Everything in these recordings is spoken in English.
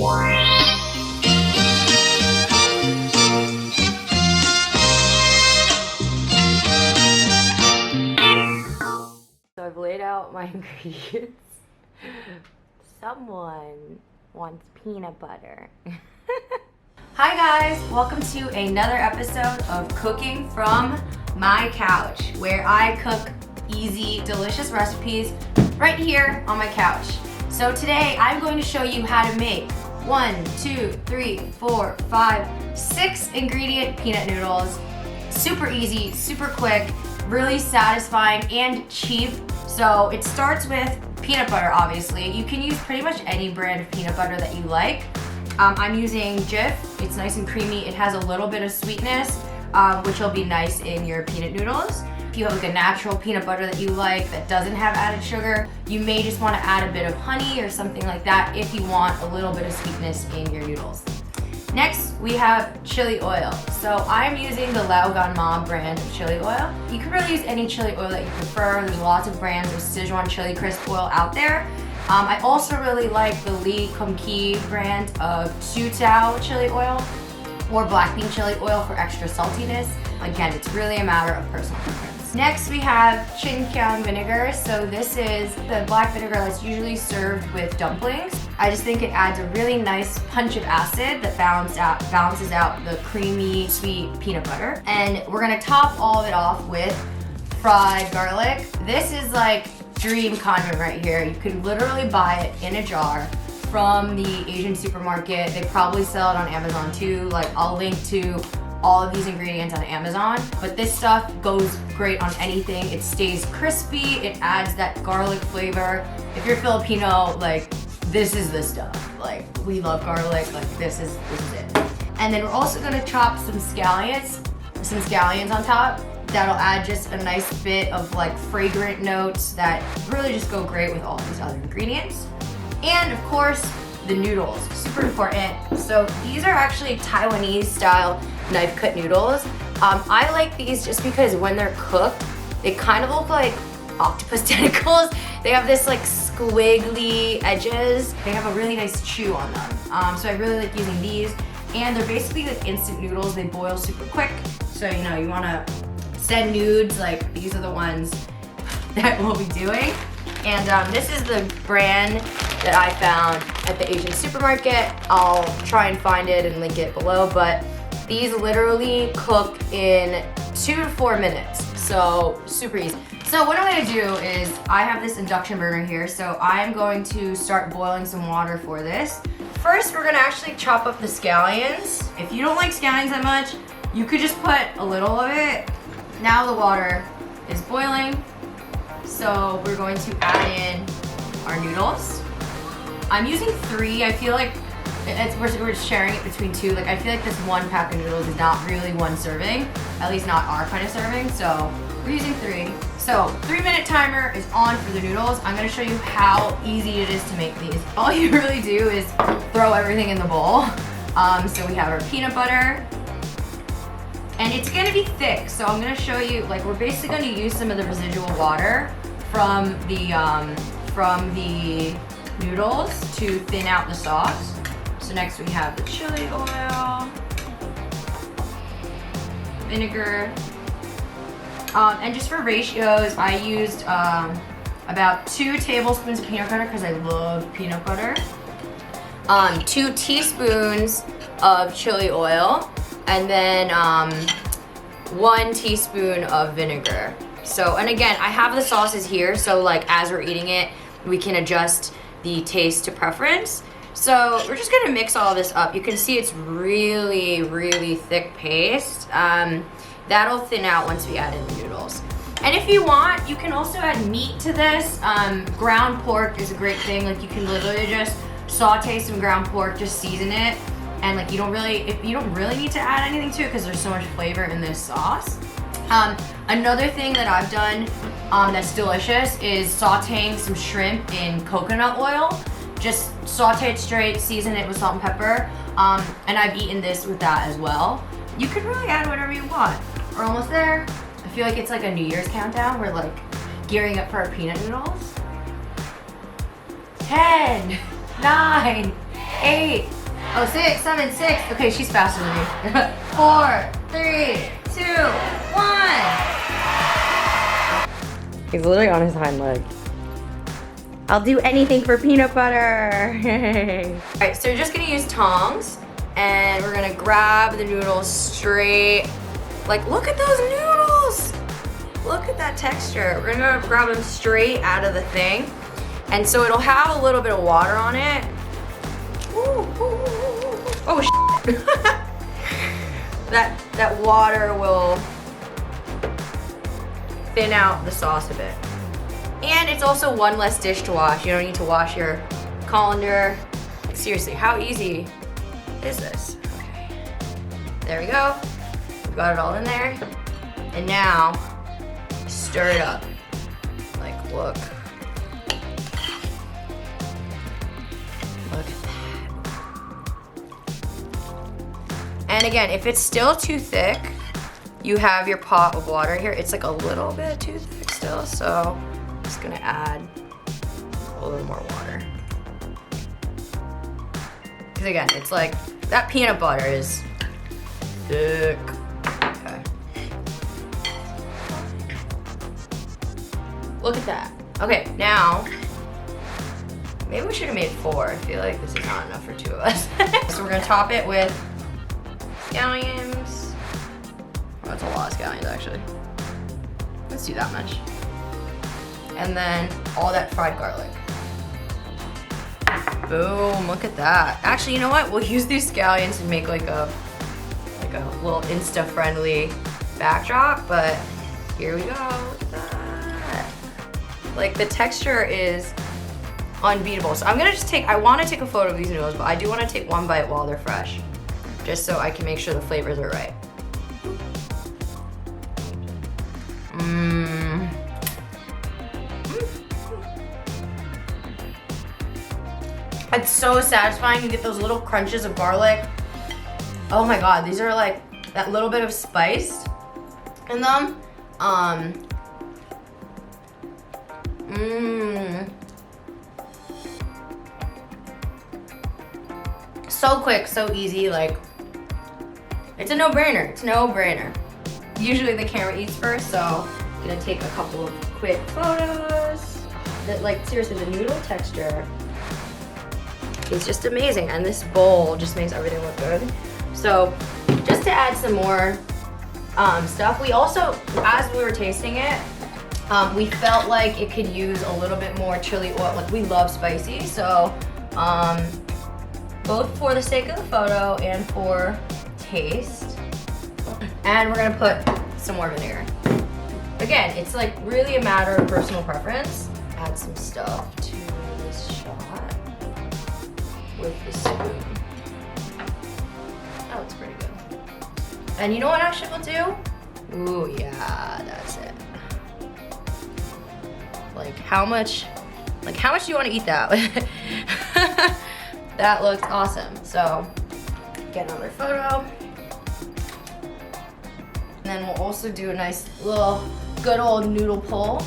So I've laid out my ingredients. Someone wants peanut butter. Hi guys, welcome to another episode of Cooking from My Couch, where I cook easy, delicious recipes right here on my couch. So today I'm going to show you how to make 1, 2, 3, 4, 5, 6 ingredient peanut noodles. Super easy, super quick, really satisfying and cheap. So it starts with peanut butter, obviously. You can use pretty much any brand of peanut butter that you like. I'm using Jif. It's nice and creamy. It has a little bit of sweetness, which will be nice in your peanut noodles. If you have like a natural peanut butter that you like that doesn't have added sugar, you may just want to add a bit of honey or something like that if you want a little bit of sweetness in your noodles. Next, we have chili oil. So I'm using the Laogan brand of chili oil. You can really use any chili oil that you prefer. There's lots of brands of Sichuan chili crisp oil out there. I also really like the Li Kum Ki brand of Tutao chili oil or black bean chili oil for extra saltiness. Again, it's really a matter of personal preference. Next, we have Chinkiang vinegar. So this is the black vinegar that's usually served with dumplings. I just think it adds a really nice punch of acid that balances out the creamy, sweet peanut butter. And we're gonna top all of it off with fried garlic. This is like dream condiment right here. You can literally buy it in a jar from the Asian supermarket. They probably sell it on Amazon too. Like, I'll link to all of these ingredients on Amazon, but this stuff goes great on anything. It stays crispy, it adds that garlic flavor. If you're Filipino, like, this is the stuff. Like, we love garlic, like this is it. And then we're also gonna chop some scallions on top. That'll add just a nice bit of like fragrant notes that really just go great with all of these other ingredients. And of course, the noodles, super important. So these are actually Taiwanese style knife cut noodles. I like these just because when they're cooked, they kind of look like octopus tentacles. They have this like squiggly edges. They have a really nice chew on them. So I really like using these. And they're basically like instant noodles. They boil super quick. So you know, you wanna send nudes, like these are the ones that we'll be doing. And this is the brand that I found at the Asian supermarket. I'll try and find it and link it below, but these literally cook in 2 to 4 minutes, so super easy. So what I'm gonna do is, I have this induction burner here, so I'm going to start boiling some water for this. First, we're gonna actually chop up the scallions. If you don't like scallions that much, you could just put a little of it. Now the water is boiling, so we're going to add in our noodles. I'm using 3. I feel like we're sharing it between 2. Like, I feel like this 1 pack of noodles is not really 1 serving, at least not our kind of serving, so we're using 3. So 3-minute timer is on for the noodles. I'm gonna show you how easy it is to make these. All you really do is throw everything in the bowl. So we have our peanut butter, and it's gonna be thick, so I'm gonna show you, like, we're basically gonna use some of the residual water from the noodles to thin out the sauce. So next we have the chili oil, vinegar, and just for ratios, I used about 2 tablespoons of peanut butter because I love peanut butter, 2 teaspoons of chili oil, and then 1 teaspoon of vinegar. So, and again, I have the sauces here, so like as we're eating it, we can adjust the taste to preference. So we're just gonna mix all this up. You can see it's really, really thick paste. That'll thin out once we add in the noodles. And if you want, you can also add meat to this. Ground pork is a great thing. Like, you can literally just saute some ground pork, just season it, and like you don't really need to add anything to it because there's so much flavor in this sauce. Another thing that I've done that's delicious is sauteing some shrimp in coconut oil. Just saute it straight, season it with salt and pepper, and I've eaten this with that as well. You could really add whatever you want. We're almost there. I feel like it's like a New Year's countdown. We're like gearing up for our peanut noodles. 10, 9, 8. Oh, 6, 7, 6. Okay, she's faster than me. 4, 3, 2, 1. He's literally on his hind leg. I'll do anything for peanut butter. All right, so you're just gonna use tongs and we're gonna grab the noodles straight. Like, look at those noodles. Look at that texture. We're gonna grab them straight out of the thing. And so it'll have a little bit of water on it. Ooh, ooh, ooh, ooh. Oh, shit. that water will thin out the sauce a bit. And it's also one less dish to wash. You don't need to wash your colander. Seriously, how easy is this? Okay. There we go. We've got it all in there. And now, stir it up. Like, look. Look at that. And again, if it's still too thick, you have your pot of water here. It's like a little bit too thick still, so I'm just gonna add a little more water. Because again, it's like, that peanut butter is thick. Okay. Look at that. Okay, now, maybe we should have made 4. I feel like this is not enough for 2 of us. So we're gonna top it with scallions. Oh, that's a lot of scallions actually. Let's do that much. And then all that fried garlic. Boom, look at that. Actually, you know what? We'll use these scallions to make like a little Insta-friendly backdrop, but here we go. Look at that. Like, the texture is unbeatable. So I'm gonna just I wanna take a photo of these noodles, but I do wanna take one bite while they're fresh, just so I can make sure the flavors are right. It's so satisfying. You get those little crunches of garlic. Oh my God, these are like that little bit of spice in them. So quick, so easy. Like, it's a no-brainer. It's a no-brainer. Usually the camera eats first, so I'm gonna take a couple of quick photos. Like, seriously, the noodle texture is just amazing, and this bowl just makes everything look good. So just to add some more stuff, we also, as we were tasting it, we felt like it could use a little bit more chili oil. Like, we love spicy, so both for the sake of the photo and for taste. And we're gonna put some more vinegar. Again, it's like really a matter of personal preference. Add some stuff to this shot with the spoon. That looks pretty good. And you know what actually we'll do? Ooh, yeah, that's it. Like, how much do you want to eat that? That looks awesome. So, get another photo. And then we'll also do a nice little good old noodle pull.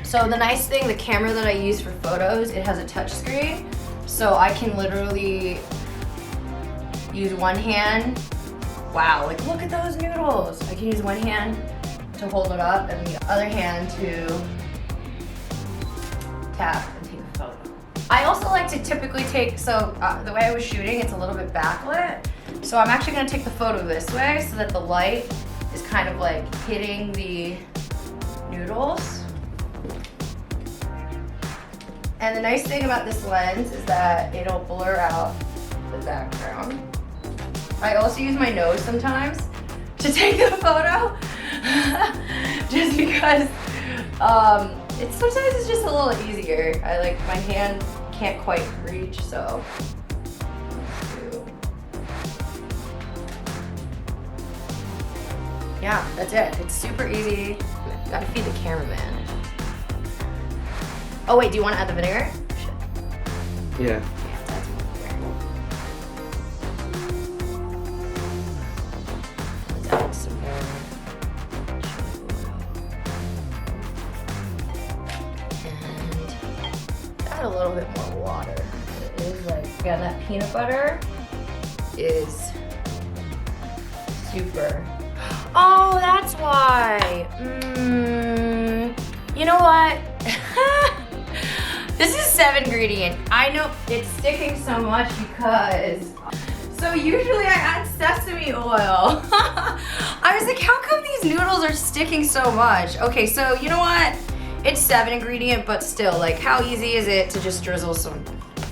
So the nice thing, the camera that I use for photos, it has a touch screen. So I can literally use one hand. Wow, like, look at those noodles. I can use one hand to hold it up and the other hand to tap and take a photo. I also like to typically take, the way I was shooting, it's a little bit backlit. So I'm actually gonna take the photo this way so that the light is kind of like hitting the noodles. And the nice thing about this lens is that it'll blur out the background. I also use my nose sometimes to take the photo, just because sometimes it's just a little easier. My hand can't quite reach, so. Yeah, that's it. It's super easy. Gotta feed the cameraman. Oh wait, do you want to add the vinegar? Shit. Yeah. Yeah, that's more vinegar. Let's add some more chili oil. And add a little bit more water. It is like peanut butter is super. Oh, that's why. You know what? This is 7 ingredient. I know it's sticking so much because, so usually I add sesame oil. I was like, how come these noodles are sticking so much? Okay, so you know what? It's 7 ingredient, but still, like, how easy is it to just drizzle some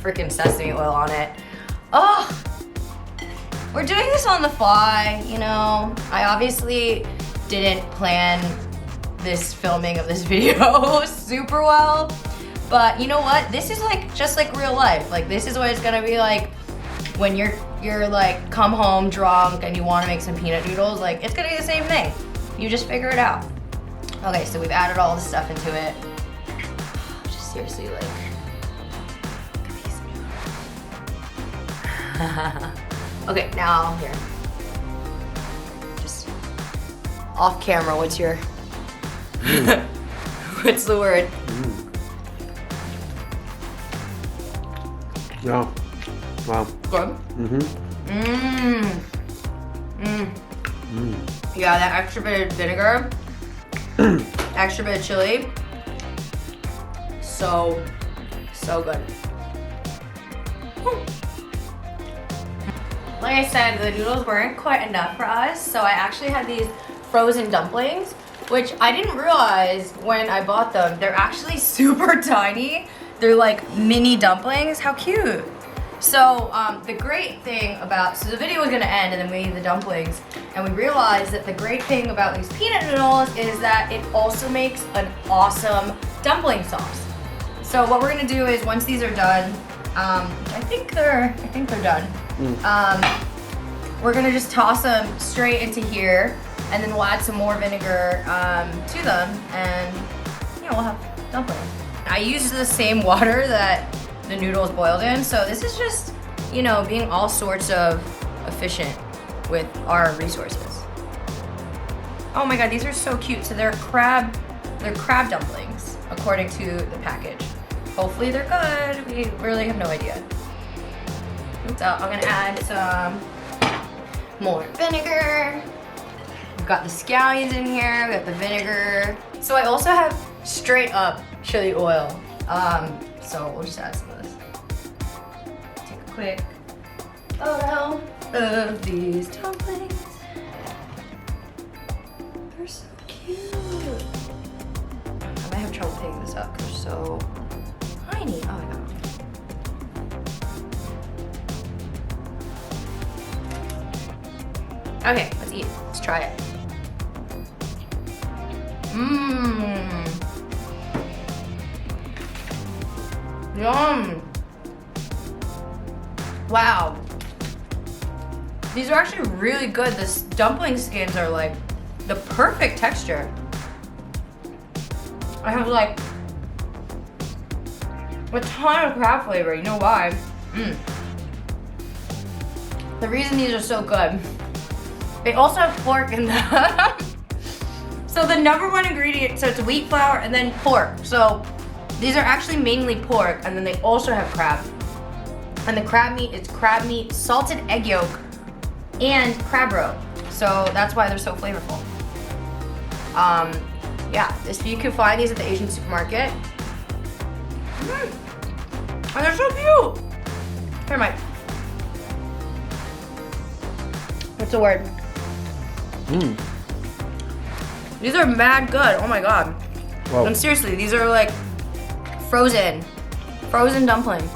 freaking sesame oil on it? Oh, we're doing this on the fly, you know. I obviously didn't plan this filming of this video super well, but you know what? This is like just like real life. Like, this is what it's gonna be like when you're like come home drunk and you want to make some peanut noodles. Like, it's gonna be the same thing. You just figure it out. Okay, so we've added all the stuff into it. Just seriously, like, look at these noodles. Okay, now here. Just off camera, what's your what's the word? Yeah. Wow. Good? Yeah, that extra bit of vinegar, extra bit of chili. So good. Like I said, the noodles weren't quite enough for us, so I actually had these frozen dumplings, which I didn't realize when I bought them. They're actually super tiny. They're like mini dumplings. How cute. So the great thing about, so the video was gonna end and then we ate the dumplings, and we realized that the great thing about these peanut noodles is that it also makes an awesome dumpling sauce. So what we're gonna do is, once these are done, I think they're done. We're gonna just toss them straight into here, and then we'll add some more vinegar to them, and yeah, we'll have dumplings. I used the same water that the noodles boiled in, so this is just, you know, being all sorts of efficient with our resources. Oh my god, these are so cute. So they're crab dumplings, according to the package. Hopefully they're good. We really have no idea. So I'm gonna add some more vinegar. We've got the scallions in here, we got the vinegar. So I also have straight up chili oil. So we'll just add some of this. Take a quick photo of these dumplings. They're so cute. I might have trouble picking this up because they're so tiny. Oh my god. Okay, let's eat. Let's try it. Yum. Wow. These are actually really good. The dumpling skins are like the perfect texture. I have like a ton of crab flavor. You know why? The reason these are so good, they also have pork in them. So the number one ingredient, so it's wheat flour and then pork. So these are actually mainly pork, and then they also have crab. And the crab meat is crab meat, salted egg yolk, and crab roe. So that's why they're so flavorful. Yeah, you can find these at the Asian supermarket. And they're so cute. Here, Mike. What's the word? These are mad good. Oh my god. Whoa. And seriously, these are like frozen dumpling.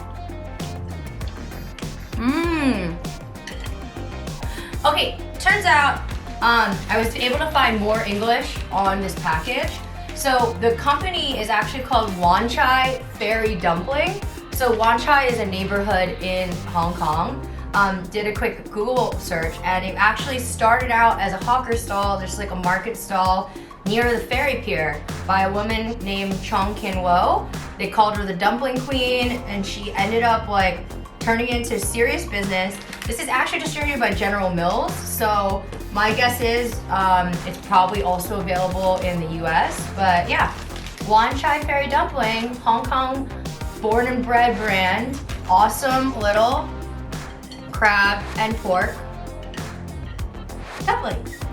Okay, turns out I was able to find more English on this package. So the company is actually called Wan Chai Ferry Dumpling. So Wan Chai is a neighborhood in Hong Kong. Did a quick Google search, and it actually started out as a hawker stall, just like a market stall near the ferry pier by a woman named Chong Kin Wo. They called her the Dumpling Queen, and she ended up like turning it into serious business. This is actually distributed by General Mills, so my guess is it's probably also available in the US, but yeah. Wan Chai Ferry Dumpling, Hong Kong born and bred brand, awesome little crab and pork dumplings.